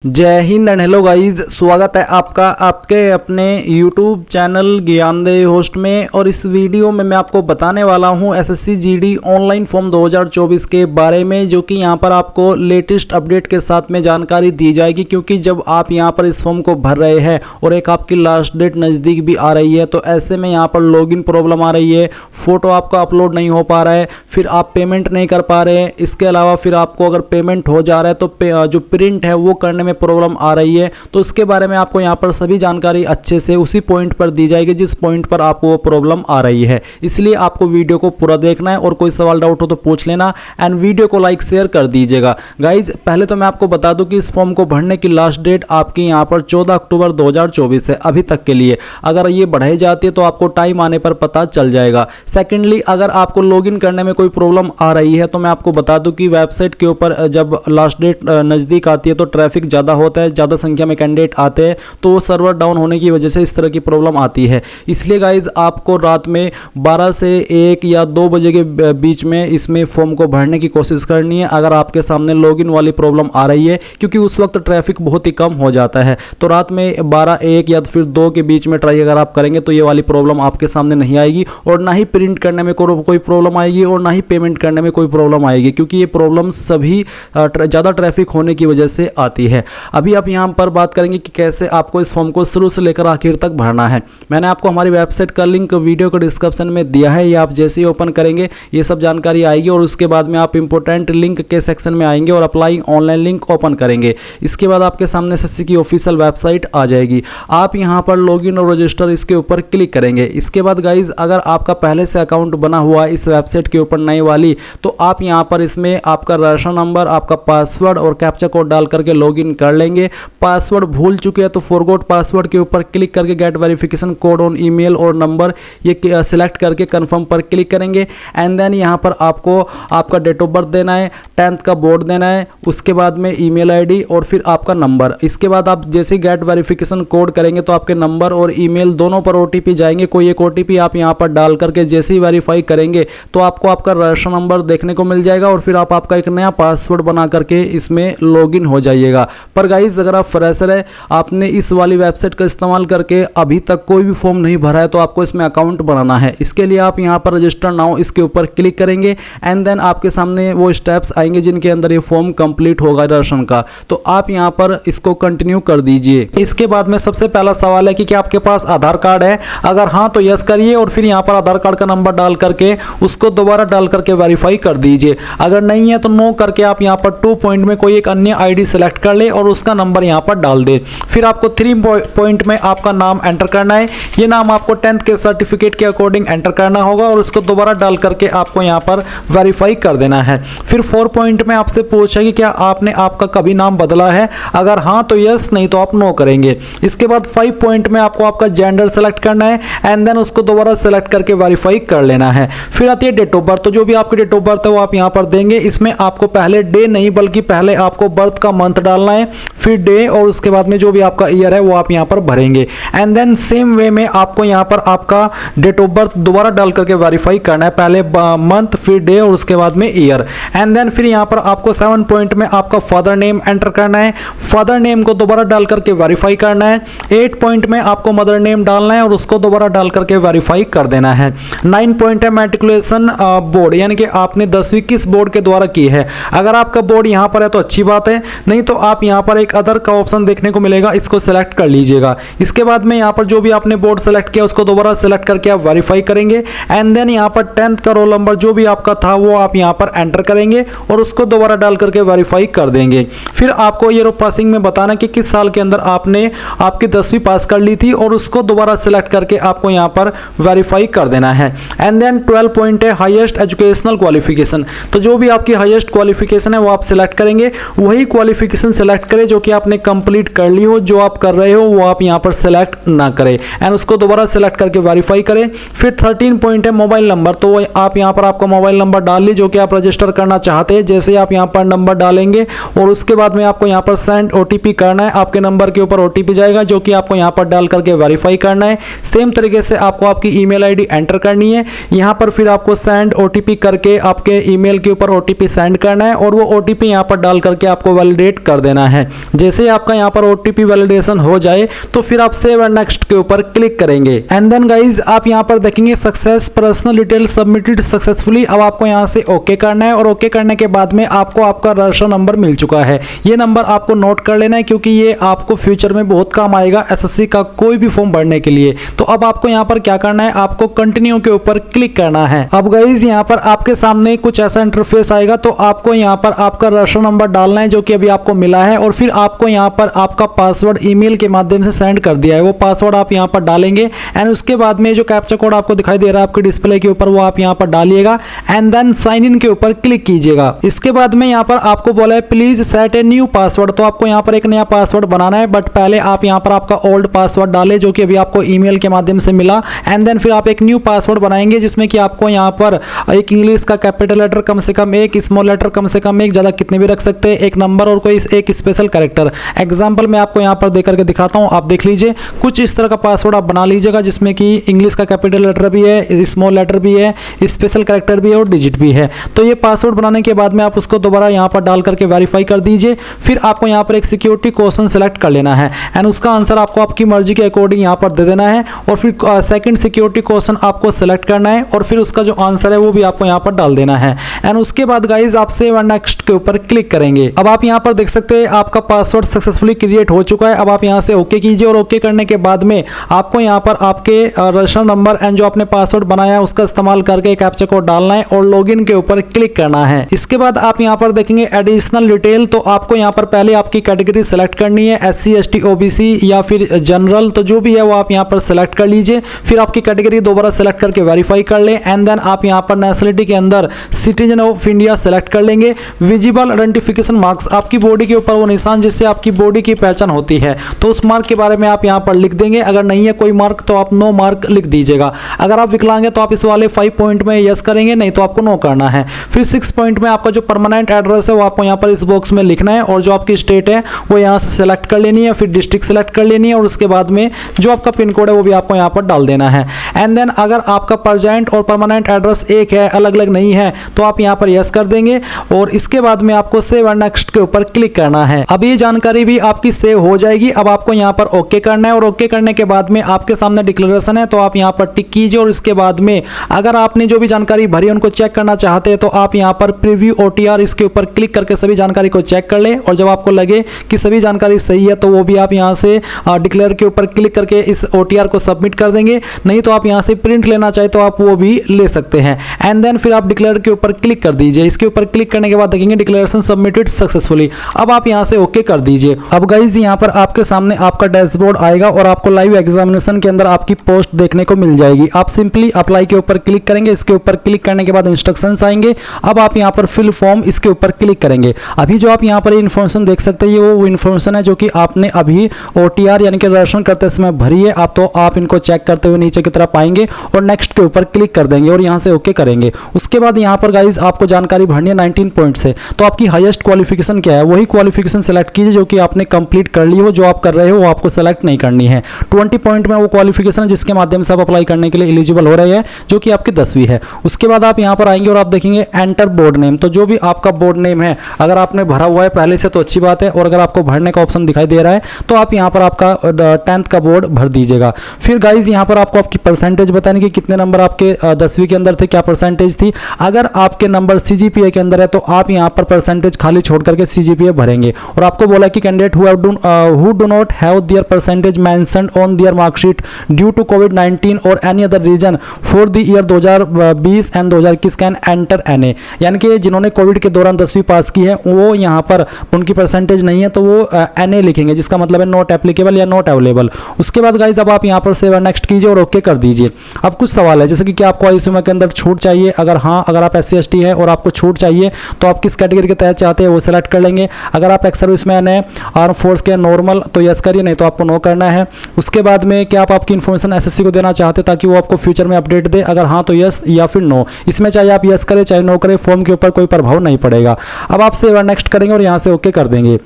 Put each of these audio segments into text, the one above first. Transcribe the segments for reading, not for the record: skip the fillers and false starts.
जय Hind and hello guys, स्वागत है आपका आपके अपने YouTube चैनल ज्ञानदेव होस्ट में। और इस वीडियो में मैं आपको बताने वाला हूं एसएससी जीडी ऑनलाइन फॉर्म 2024 के बारे में, जो कि यहां पर आपको लेटेस्ट अपडेट के साथ में जानकारी दी जाएगी। क्योंकि जब आप यहां पर इस फॉर्म को भर रहे हैं और एक आपकी लास्ट डेट नज़दीक भी आ रही है, तो ऐसे में यहां पर लॉगिन प्रॉब्लम आ रही है, फ़ोटो आपका अपलोड नहीं हो पा रहा है, फिर आप पेमेंट नहीं कर पा रहे हैं। इसके अलावा फिर आपको अगर पेमेंट हो जा रहा है तो जो प्रिंट है वो करने में प्रॉब्लम आ रही है। तो इसके बारे में आपको यहाँ पर सभी जानकारी अच्छे से उसी पॉइंट पर दी जाएगी जिस पॉइंट पर आपको वो प्रॉब्लम आ रही है। इसलिए आपको वीडियो को पूरा देखना है और कोई सवाल डाउट हो तो पूछ लेना एंड वीडियो को लाइक शेयर कर दीजिएगा। गाइज पहले तो मैं आपको बता दूं कि इस फॉर्म को भरने की लास्ट डेट आपकी यहाँ पर 14 अक्टूबर 2024 है अभी तक के लिए। अगर ये बढ़ाई जाती है तो आपको टाइम आने पर पता चल जाएगा। सेकेंडली, अगर आपको लॉगिन करने में कोई प्रॉब्लम आ रही है तो मैं आपको बता दूं कि वेबसाइट के ऊपर जब लास्ट डेट नज़दीक आती है तो ट्रैफिक ज़्यादा होता है, ज़्यादा संख्या में कैंडिडेट आते हैं, तो वो सर्वर डाउन होने की वजह से इस तरह की प्रॉब्लम आती है। इसलिए गाइज आपको रात में 12 से 1 या 2 बजे के बीच में इसमें फॉर्म को भरने की कोशिश करनी है अगर आपके सामने लॉगिन वाली प्रॉब्लम आ रही है, क्योंकि उस वक्त ट्रैफिक बहुत ही कम हो जाता है। तो रात में 12, 1 या फिर 2 के बीच में ट्राई अगर आप करेंगे तो ये वाली प्रॉब्लम आपके सामने नहीं आएगी, और ना ही प्रिंट करने में कोई प्रॉब्लम आएगी और ना ही पेमेंट करने में कोई प्रॉब्लम आएगी, क्योंकि ये प्रॉब्लम सभी ज़्यादा ट्रैफिक होने की वजह से आती है। अभी आप यहाँ पर बात करेंगे कि कैसे आपको इस फॉर्म को शुरू से लेकर आखिर तक भरना है। मैंने आपको हमारी वेबसाइट का लिंक वीडियो के डिस्क्रिप्शन में दिया है, ये आप जैसे ही ओपन करेंगे ये सब जानकारी आएगी, और उसके बाद में आप इंपॉर्टेंट लिंक के सेक्शन में आएंगे और अप्लाई ऑनलाइन लिंक ओपन करेंगे। इसके बाद आपके सामने एसएससी की ऑफिशियल वेबसाइट आ जाएगी। आप यहाँ पर लॉगिन और रजिस्टर इसके ऊपर क्लिक करेंगे। इसके बाद गाइज अगर आपका पहले से अकाउंट बना हुआ है इस वेबसाइट के ऊपर नई वाली, तो आप यहाँ पर इसमें आपका रजिस्ट्रेशन नंबर, आपका पासवर्ड और कैप्चा कोड डाल करके लॉगिन कर लेंगे। पासवर्ड भूल चुके हैं तो फॉरगॉट पासवर्ड के ऊपर क्लिक करके get verification code on email और नंबर ये सिलेक्ट करके कंफर्म पर क्लिक करेंगे। एंड देन यहाँ पर आपको आपका डेट ऑफ बर्थ देना है, 10th का बोर्ड देना है, उसके बाद में ईमेल आईडी और फिर आपका नंबर। इसके बाद आप जैसे गेट वेरिफिकेशन कोड करेंगे तो आपके नंबर और ईमेल दोनों पर ओटीपी जाएंगे। कोई एक ओटीपी आप यहाँ पर डाल करके जैसे ही वेरीफाई करेंगे तो आपको आपका रजिस्ट्रेशन नंबर देखने को मिल जाएगा, और फिर आप आपका एक नया पासवर्ड बना करके इसमें लॉगिन हो जाइएगा। पर गाइज अगर आप फ्रेशर है, आपने इस वाली वेबसाइट का इस्तेमाल करके अभी तक कोई भी फॉर्म नहीं भरा है, तो आपको इसमें अकाउंट बनाना है। इसके लिए आप यहाँ पर रजिस्टर नाउ इसके ऊपर क्लिक करेंगे एंड देन आपके सामने वो स्टेप्स आएंगे जिनके अंदर ये फॉर्म कंप्लीट होगा रजिस्ट्रेशन का। तो आप यहाँ पर इसको कंटिन्यू कर दीजिए। इसके बाद में सबसे पहला सवाल है कि क्या आपके पास आधार कार्ड है? अगर हाँ तो यस करिए, और फिर यहाँ पर आधार कार्ड का नंबर डाल करके उसको दोबारा डाल करके वेरीफाई कर दीजिए। अगर नहीं है तो नो करके आप यहाँ पर 2 पॉइंट में कोई एक अन्य आईडी सेलेक्ट कर ले और उसका नंबर यहाँ पर डाल दे। फिर आपको 3 पॉइंट में आपका नाम एंटर करना है। ये नाम आपको 10th के सर्टिफिकेट के अकॉर्डिंग एंटर करना होगा और उसको दोबारा डाल करके आपको यहाँ पर वेरीफाई कर देना है। फिर 4 पॉइंट में आपसे पूछा कि क्या आपने आपका कभी नाम बदला है? अगर हाँ तो यस, नहीं तो आप नो करेंगे। इसके बाद 5 पॉइंट में आपको आपका जेंडर सेलेक्ट करना है एंड देन उसको दोबारा सेलेक्ट करके वेरीफाई कर लेना है। फिर आती है डेट ऑफ बर्थ। तो जो भी आपकी डेट ऑफ बर्थ है वो आप यहाँ पर देंगे। इसमें आपको पहले डे नहीं बल्कि पहले आपको बर्थ का मंथ डालना है, फिर डे, और उसके बाद में जो भी आपका ईयर है वो आप यहाँ पर भरेंगे। एंड देन सेम वे में आपको यहाँ पर आपका डेट ऑफ बर्थ दोबारा डाल करके वेरीफाई करना है, पहले मंथ फिर डे और उसके बाद में ईयर। एंड देन फिर यहाँ पर आपको 7 पॉइंट में आपका फादर नेम एंटर करना है, फादर नेम को दोबारा डाल करके वेरीफाई करना है। 8 पॉइंट में आपको मदर नेम डालना है और उसको दोबारा डाल करके वेरीफाई कर देना है। 9 पॉइंट है मैट्रिकुलेशन बोर्ड, यानी कि आपने 10वीं किस बोर्ड के द्वारा की है। अगर आपका बोर्ड यहाँ पर है तो अच्छी बात है, नहीं तो आप यहाँ पर एक अदर का ऑप्शन देखने को मिलेगा, इसको सेलेक्ट कर लीजिएगा। इसके बाद में यहाँ पर जो भी आपने बोर्ड सेलेक्ट किया उसको दोबारा सेलेक्ट करके आप वेरीफाई करेंगे। एंड देन यहाँ पर 10th का रोल नंबर जो भी आपका था वो आप यहाँ पर एंटर करेंगे और उसको दोबारा डाल करके वेरीफाई कर देंगे। फिर आपको ईयर ऑफ पासिंग में बताना कि किस साल के अंदर आपने आपकी 10वीं पास कर ली थी और उसको दोबारा सेलेक्ट करके आपको यहाँ पर वेरीफाई कर देना है। एंड देन 12 पॉइंट है हाईएस्ट एजुकेशनल क्वालिफिकेशन। तो जो भी आपकी हाईएस्ट क्वालिफिकेशन है वो आप सिलेक्ट करेंगे, वही क्वालिफिकेशन सेलेक्ट करें जो कि आपने कंप्लीट कर ली हो। जो आप कर रहे हो वो आप यहाँ पर सेलेक्ट ना करें एंड उसको दोबारा सेलेक्ट करके वेरीफाई करें। फिर 13 पॉइंट है मोबाइल नंबर। तो आप यहाँ पर आपका मोबाइल नंबर डाल लीजिए जो कि आप रजिस्टर करना चाहते हैं। जैसे आप यहाँ पर नंबर डालेंगे और उसके बाद में आपको यहाँ पर सेंड ओटीपी करना है, आपके नंबर के ऊपर ओटीपी जाएगा जो कि आपको यहाँ पर डाल करके वेरीफाई करना है। सेम तरीके से आपको आपकी ईमेल आईडी एंटर करनी है। यहाँ पर फिर आपको सेंड ओटीपी करके आपके ईमेल के ऊपर ओटीपी सेंड करना है और वो ओटीपी यहाँ पर डाल करके आपको वैलिडेट कर देना है। है। जैसे ही आपका यहाँ पर OTP वैलिडेशन हो जाए तो फिर आप सेव एंड नेक्स्ट के ऊपर क्लिक करेंगे। एंड देन गाइज आप यहाँ पर देखेंगे success personal detail submitted successfully. अब आपको यहाँ से ओके करना है और ओके करने के बाद में आपको आपका रजिस्टर नंबर मिल चुका है। ये नंबर आपको नोट कर लेना है क्योंकि ये आपको फ्यूचर में बहुत काम आएगा SSC का कोई भी फॉर्म भरने के लिए। तो अब आपको यहाँ पर क्या करना है, आपको कंटिन्यू के ऊपर क्लिक करना है। अब गाइज यहाँ पर आपके सामने कुछ ऐसा इंटरफेस आएगा, तो आपको यहाँ पर आपका रजिस्टर नंबर डालना है जो कि अभी आपको मिला है, और फिर आपको यहाँ पर आपका पासवर्ड ईमेल के माध्यम से सेंड कर दिया है, वो पासवर्ड आप यहाँ पर डालेंगे। एंड उसके बाद में जो कैप्चा कोड आपको दिखाई दे रहा है आपके डिस्प्ले के ऊपर, वो आप यहाँ पर डालिएगा एंड देन साइन इन के ऊपर क्लिक कीजिएगा। इसके बाद में यहाँ पर आपको बोला है please set a new password, तो आपको यहाँ पर एक नया पासवर्ड बनाना है, बट पहले आप यहाँ पर आपका ओल्ड पासवर्ड डालें जो कि अभी आपको ईमेल के माध्यम से मिला। एंड देन फिर आप एक न्यू पासवर्ड बनाएंगे जिसमें कि आपको यहाँ पर एक इंग्लिश का कैपिटल लेटर कम से कम एक, स्मॉल लेटर कम से कम एक, ज़्यादा कितने भी रख सकते हैं, एक नंबर और कोई एक स्पेशल कैरेक्टर। एग्जाम्पल मैं आपको यहाँ पर देकर के दिखाता हूँ, आप देख लीजिए। कुछ इस तरह का पासवर्ड आप बना लीजिएगा जिसमें कि इंग्लिश का कैपिटल लेटर भी है, स्मॉल लेटर भी है, स्पेशल कैरेक्टर भी है और डिजिट भी है। तो ये पासवर्ड बनाने के बाद में आप उसको दोबारा यहाँ पर डाल करके वेरीफाई कर दीजिए। फिर आपको यहाँ पर एक सिक्योरिटी क्वेश्चन सेलेक्ट कर लेना है एंड उसका आंसर आपको आपकी मर्जी के अकॉर्डिंग यहाँ पर दे देना है, और फिर सेकंड सिक्योरिटी क्वेश्चन आपको सेलेक्ट करना है और फिर उसका जो आंसर है वो भी आपको यहाँ पर डाल देना है। एंड उसके बाद गाइज आप सेव एंड नेक्स्ट के ऊपर क्लिक करेंगे। अब आप यहाँ पर देख सकते हैं आपका पासवर्ड सक्सेसफुली क्रिएट हो चुका है। अब आप यहाँ से ओके कीजिए और ओके करने के बाद में आपको यहाँ पर आपके रजिस्टर नंबर एंड जो आपने पासवर्ड बनाया है उसका इस्तेमाल करके कैप्चा कोड डालना है और लॉगिन के ऊपर क्लिक करना है। इसके बाद आप यहाँ पर देखेंगे एडिशनल डिटेल, तो आपको यहाँ पर पहले आपकी कैटेगरी सेलेक्ट करनी है, SC ST OBC या फिर जनरल, तो जो भी है वो आप यहाँ पर सेलेक्ट कर लीजिए। फिर आपकी कैटेगरी दोबारा सेलेक्ट करके वेरीफाई कर लें एंड देन आप यहाँ पर नेशनलिटी के अंदर सिटीजन ऑफ इंडिया सेलेक्ट कर लेंगे। विजिबल आइडेंटिफिकेशन मार्क्स, आपकी बॉडी के ऊपर वो निशान जिससे आपकी बॉडी की पहचान होती है, तो उस मार्क के बारे में आप यहाँ पर लिख देंगे। अगर नहीं है कोई मार्क तो आप नो मार्क लिख दीजिएगा। अगर आप विकलांग हैं तो आप इस वाले 5 पॉइंट में यस करेंगे, नहीं तो आपको नो करना है। फिर 6 पॉइंट में आपका जो परमानेंट एड्रेस है वो आपको यहाँ पर इस बॉक्स में लिखना है, और जो आपकी स्टेट है वो यहाँ से सेलेक्ट कर लेनी है, फिर डिस्ट्रिक्ट सेलेक्ट कर लेनी है, और उसके बाद में जो आपका पिन कोड है वो भी आपको यहाँ पर डाल देना है। एंड देन अगर आपका प्रेजेंट और परमानेंट एड्रेस एक है, अलग अलग नहीं है, तो आप यहाँ पर यस कर देंगे और इसके बाद में आपको सेव एंड नेक्स्ट के ऊपर क्लिक करना है। अब ये जानकारी भी आपकी सेव हो जाएगी। अब आपको यहाँ पर ओके करना है और ओके करने के बाद में आपके सामने डिक्लेरेशन है, तो आप यहाँ पर टिक कीजिए और इसके बाद में अगर आपने जो भी जानकारी भरी उनको चेक करना चाहते हैं तो आप यहाँ पर प्रीव्यू OTR इसके ऊपर क्लिक करके सभी जानकारी को चेक कर लें, और जब आपको लगे कि सभी जानकारी सही है तो वो भी आप यहाँ से डिक्लेयर के ऊपर क्लिक करके इस OTR को सबमिट कर देंगे। नहीं तो आप यहाँ से प्रिंट लेना चाहे तो आप वो भी ले सकते हैं। एंड देन फिर आप डिक्लेयर के ऊपर क्लिक कर दीजिए। इसके ऊपर क्लिक करने के बाद देखेंगे डिक्लेरेशन सबमिटेड सक्सेसफुली। अब आप यहाँ से ओके कर दीजिए। अब गाइज यहाँ पर आपके सामने आपका डैशबोर्ड आएगा और आपको लाइव एग्जामिनेशन के अंदर आपकी पोस्ट देखने को मिल जाएगी। आप सिंपली अप्लाई के ऊपर क्लिक करेंगे। इसके ऊपर क्लिक करने के बाद इंस्ट्रक्शंस आएंगे। अब आप यहाँ पर फिल फॉर्म इसके ऊपर क्लिक करेंगे। अभी जो आप यहाँ पर इन्फॉर्मेशन देख सकते हैं ये वो इन्फॉर्मेशन है जो कि आपने अभी OTR यानी कि रजिस्ट्रेशन करते समय भरी है। आप इनको चेक करते हुए नीचे की तरफ आएंगे और नेक्स्ट के ऊपर क्लिक कर देंगे और यहाँ से ओके करेंगे। उसके बाद यहाँ पर गाइज आपको जानकारी भरनी है 19 पॉइंट से। तो आपकी हाईएस्ट क्वालिफिकेशन क्या है, वही क्वालिफिकेशन सेलेक्ट कीजिए जो कि आपने कंप्लीट कर ली हो। जो आप कर रहे हो वो आपको सेलेक्ट नहीं करनी है। 20 पॉइंट में वो क्वालिफिकेशन है जिसके माध्यम से आप अप्लाई करने के लिए एलिजिबल हो रहे हैं, जो कि आपकी 10वीं है। उसके बाद आप यहाँ पर आएंगे और आप देखेंगे एंटर बोर्ड नेम। तो जो भी आपका बोर्ड नेम है अगर आपने भरा हुआ है पहले से तो अच्छी बात है, और अगर आपको भरने का ऑप्शन दिखाई दे रहा है तो आप यहाँ पर आपका 10th का बोर्ड भर दीजिएगा। फिर गाइज यहाँ पर आपको आपकी परसेंटेज बताने की कितने नंबर आपके 10वीं के अंदर थे, क्या परसेंटेज थी। अगर आपके नंबर CGPA के अंदर है तो आप यहाँ पर परसेंटेज खाली छोड़ करके CGPA भरेंगे। और आपको बोला कि candidate who do not have their percentage mentioned on their marksheet due to COVID-19 और any other reason for the year 2020 and 2021 can enter NA। यानी कि जिन्होंने कोविड के दौरान 10वीं पास की है वो यहाँ पर उनकी परसेंटेज नहीं है तो वो NA लिखेंगे, जिसका मतलब है नॉट एप्लीकेबल या नॉट अवेलेबल। उसके बाद गाइज अब आप यहाँ पर सेव नेक्स्ट कीजिए और ओके कर दीजिए। अब कुछ सवाल है जैसे कि क्या आपको आयु के अंदर छूट चाहिए। अगर हाँ, अगर आप SC ST है और आपको छूट चाहिए तो आप किस कैटेगरी के तहत चाहते हैं वो सेलेक्ट कर लेंगे। अगर आप एक्स सर्विसमैन है, आर्म फोर्स के नॉर्मल तो यस करिए, नहीं तो आपको नो करना है। उसके बाद में क्या आप आपकी इन्फॉर्मेशन SSC को देना चाहते हैं ताकि वो आपको फ्यूचर में अपडेट दे। अगर हाँ तो यस या फिर नो। इसमें चाहे आप यस करें चाहे नो करें, फॉर्म के ऊपर कोई प्रभाव नहीं पड़ेगा। अब आप सेव नेक्स्ट करेंगे और यहाँ से ओके कर देंगे।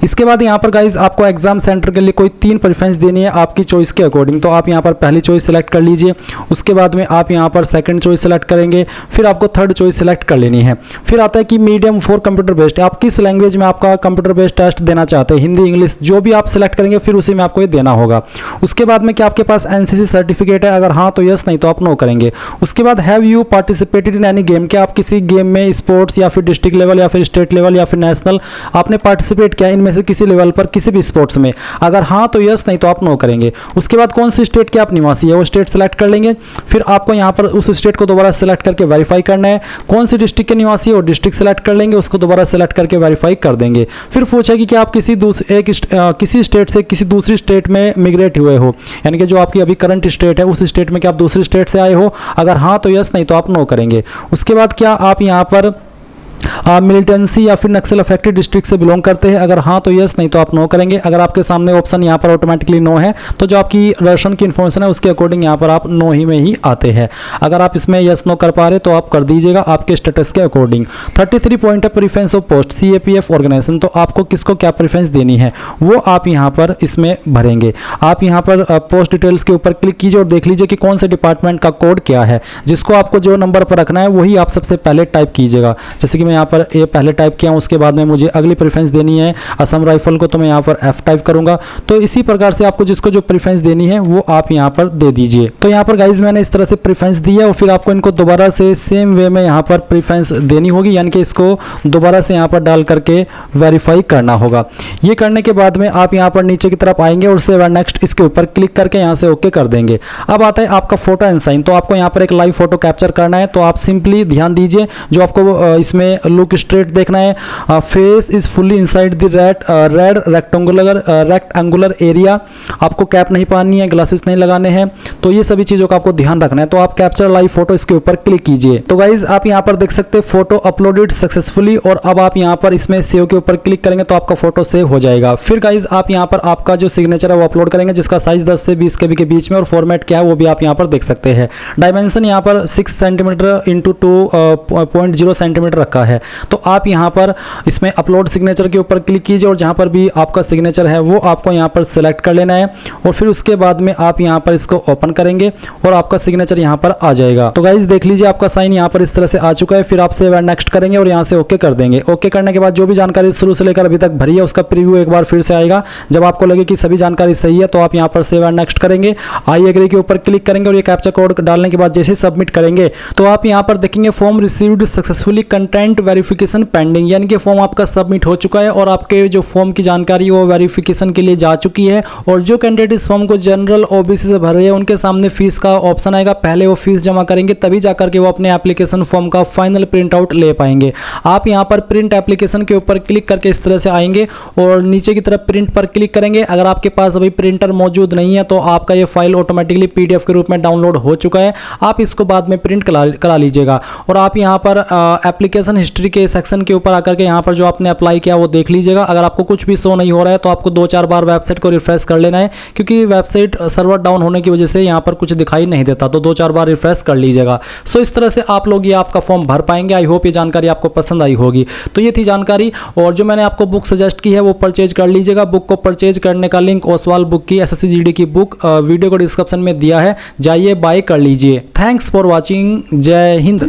इसके बाद यहाँ पर गाइज आपको एग्जाम सेंटर के लिए कोई 3 प्रेफरेंस देनी है आपकी चॉइस के अकॉर्डिंग। तो आप यहाँ पर पहली चॉइस सेलेक्ट कर लीजिए, उसके बाद में आप यहाँ पर सेकंड चॉइस सेलेक्ट करेंगे, फिर आपको थर्ड चॉइस सेलेक्ट कर लेनी है। फिर आता है कि मीडियम फॉर कंप्यूटर बेस्ड, आप किस लैंग्वेज में आपका कंप्यूटर बेस्ड टेस्ट देना चाहते हैं, हिंदी इंग्लिश जो भी आप सेलेक्ट करेंगे फिर उसी में आपको ये देना होगा। उसके बाद में क्या आपके पास एनसीसी सर्टिफिकेट है, अगर हाँ तो यस, नहीं तो आप नो करेंगे। उसके बाद have you participated in any game, क्या आप किसी गेम में स्पोर्ट्स या फिर डिस्ट्रिक्ट लेवल या फिर स्टेट लेवल या फिर नेशनल आपने पार्टिसिपेट किया इनमें से किसी लेवल पर किसी भी स्पोर्ट्स में, अगर हाँ तो यस, नहीं तो आप नो करेंगे। उसके बाद कौन सी स्टेट के आप निवासी है वो स्टेट सेलेक्ट कर लेंगे, फिर आपको यहाँ पर उस स्टेट को दोबारा सेलेक्ट करके वेरीफाई करना है। कौन सी डिस्ट्रिक्ट के निवासी है वो डिस्ट्रिक्ट सेलेक्ट कर लेंगे, उसको दोबारा सेलेक्ट करके वेरीफाई कर देंगे। फिर पूछेगी कि आप किसी स्टेट से किसी दूसरी स्टेट में मिग्रेट हुए हो, यानी कि जो आपकी अभी करंट स्टेट है उस स्टेट में क्या आप दूसरी स्टेट से आए हो, अगर हाँ तो यस, नहीं तो आप नो करेंगे। उसके बाद क्या आप यहाँ पर मिलिटेंसी या फिर नक्सल अफेक्टेड डिस्ट्रिक्ट से बिलोंग करते हैं, अगर हाँ तो यस, नहीं तो आप नो करेंगे। अगर आपके सामने ऑप्शन यहाँ पर ऑटोमेटिकली नो है तो जो आपकी रेशन की इन्फॉर्मेशन है उसके अकॉर्डिंग यहाँ पर आप नो ही में ही आते हैं। अगर आप इसमें यस नो कर पा रहे तो आप कर दीजिएगा आपके स्टेटस के अकॉर्डिंग। 33 पॉइंट है preference of post CAPF organisation, तो आपको किसको क्या प्रेफरेंस देनी है वो आप यहाँ पर इसमें भरेंगे। आप यहाँ पर पोस्ट डिटेल्स के ऊपर क्लिक कीजिए और देख लीजिए कि कौन से डिपार्टमेंट का कोड क्या है, जिसको आपको जो नंबर पर रखना है वही आप सबसे पहले टाइप कीजिएगा। जैसे कि मैं यहाँ पर ए पहले टाइप किया हूँ, उसके बाद में मुझे अगली प्रेफरेंस देनी है असम राइफल को, तो मैं यहाँ पर F टाइप करूंगा। तो इसी प्रकार से आपको जिसको जो प्रेफरेंस देनी है वो आप यहाँ पर दे दीजिए। तो यहाँ पर गाइज मैंने इस तरह से प्रेफरेंस दी है और फिर आपको इनको दोबारा से सेम वे में यहाँ पर प्रेफरेंस देनी होगी, यानी कि इसको दोबारा से यहाँ पर डाल करके वेरीफाई करना होगा। ये करने के बाद में आप यहाँ पर नीचे की तरफ आएंगे और सेव एंड नेक्स्ट इसके ऊपर क्लिक करके यहाँ से ओके कर देंगे। अब आता है आपका फोटो एंड साइन, तो आपको यहाँ पर एक लाइव फोटो कैप्चर करना है। तो आप सिंपली ध्यान दीजिए, जो आपको इसमें लुक स्ट्रेट देखना है, face is fully inside the red rectangular area, आपको कैप नहीं पहननी है, ग्लासेस नहीं लगाने हैं, तो ये सभी चीज़ों का आपको ध्यान रखना है। तो आप कैप्चर लाइव फोटो इसके ऊपर क्लिक कीजिए। तो गाइज आप यहाँ पर देख सकते हैं फोटो अपलोडेड सक्सेसफुली, और अब आप यहाँ पर इसमें सेव के ऊपर क्लिक करेंगे तो आपका फोटो सेव हो जाएगा। फिर गाइज आप यहाँ पर आपका जो सिग्नेचर है वो अपलोड करेंगे, जिसका साइज 10 से 20 KB के बीच में, और फॉर्मेट क्या है वो भी आप यहाँ पर देख सकते हैं। डायमेंशन यहाँ पर 6 सेंटीमीटर इंटू 2.0 सेंटीमीटर रखा है। तो आप यहाँ पर इसमें अपलोड सिग्नेचर के ऊपर क्लिक कीजिए और जहाँ पर भी आपका सिग्नेचर है वो आपको यहाँ पर सेलेक्ट कर लेना है, और फिर उसके बाद में आप यहाँ पर इसको ओपन करेंगे और आपका सिग्नेचर यहाँ पर आ जाएगा। तो गाइज देख लीजिए आपका साइन यहाँ पर इस तरह से आ चुका है। फिर आप सेव एंड नेक्स्ट करेंगे और यहाँ से ओके कर देंगे। ओके करने के बाद जो भी जानकारी शुरू से लेकर अभी तक भरी है उसका प्रीव्यू एक बार फिर से आएगा। जब आपको लगे कि सभी जानकारी सही है तो आप यहाँ पर सेव एंड नेक्स्ट करेंगे, आई एग्री के ऊपर क्लिक करेंगे और ये कैप्चा कोड डालने के बाद जैसे सबमिट करेंगे तो आप यहाँ पर देखेंगे form received successfully, content verification pending, यानी कि फॉर्म आपका सबमिट हो चुका है और आपके जो फॉर्म की जानकारी वो वेरिफिकेशन के लिए जा चुकी है। और जो कैंडिडेट इस फॉर्म को जनरल OBC से भर रहे हैं उनके सामने फीस का ऑप्शन आएगा, पहले वो फीस जमा करेंगे तभी जाकर के वो अपने एप्लीकेशन फॉर्म का फाइनल प्रिंट आउट ले पाएंगे। आप यहाँ पर प्रिंट एप्लीकेशन के ऊपर क्लिक करके इस तरह से आएंगे और नीचे की तरफ प्रिंट पर क्लिक करेंगे। अगर आपके पास अभी प्रिंटर मौजूद नहीं है तो आपका ये फाइल ऑटोमेटिकली PDF के रूप में डाउनलोड हो चुका है, आप इसको बाद में प्रिंट करा लीजिएगा। और आप यहाँ पर एप्लीकेशन हिस्ट्री के सेक्शन के ऊपर आकर के यहाँ पर जो आपने अप्लाई किया वो देख लीजिएगा। अगर आपको कुछ भी शो नहीं हो रहा है तो आपको 2-4 बार वेबसाइट को रिफ्रेश कर लेना है, क्योंकि वेबसाइट सर्वर डाउन होने की वजह से यहाँ पर कुछ दिखाई नहीं देता, तो 2-4 बार रिफ्रेश कर लीजिएगा। सो इस तरह से आप लोग ये आपका फॉर्म भर पाएंगे। आई होप ये जानकारी आपको पसंद आई होगी। तो ये थी जानकारी, और जो मैंने आपको बुक सजेस्ट की है वो परचेज कर लीजिएगा। बुक को परचेज करने का लिंक ओसवाल बुक की SSC GD की बुक वीडियो को डिस्क्रिप्शन में दिया है, जाइए बाय कर लीजिए। Thanks for watching. जय हिंद।